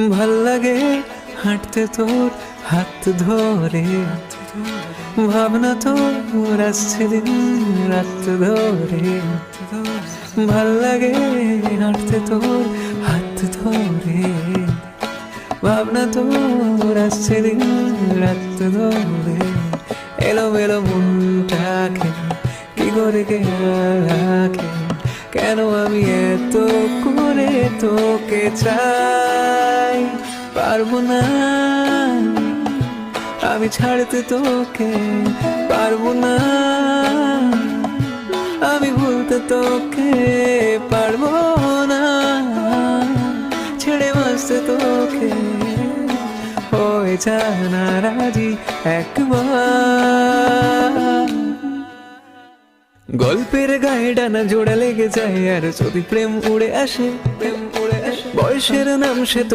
ভাল লাগে হাঁটতে তোর হাত ধরে, ভাবনা তোর আসছে দিন রাত ধরে। ভাল লাগে হাঁটতে তোর হাত ধরে, ভাবনা তোর আসছে দিন রাত ধরে। এলোমেলো মনটাকে কি করে কে রাখে, কেন আমি এত করে তোকে চাই। পারবো না আমি ছাড়তে তোকে, পারবো না আমি ভুলতে তোকে, পারবো না ছেড়ে বাঁচতে তোকে। হয়ে জানা রাজি একবার, গল্পের গায়ে ডানা জোড়া লেগে যায়, আর যদি প্রেম উড়ে আসে, বয়সের নাম সে তো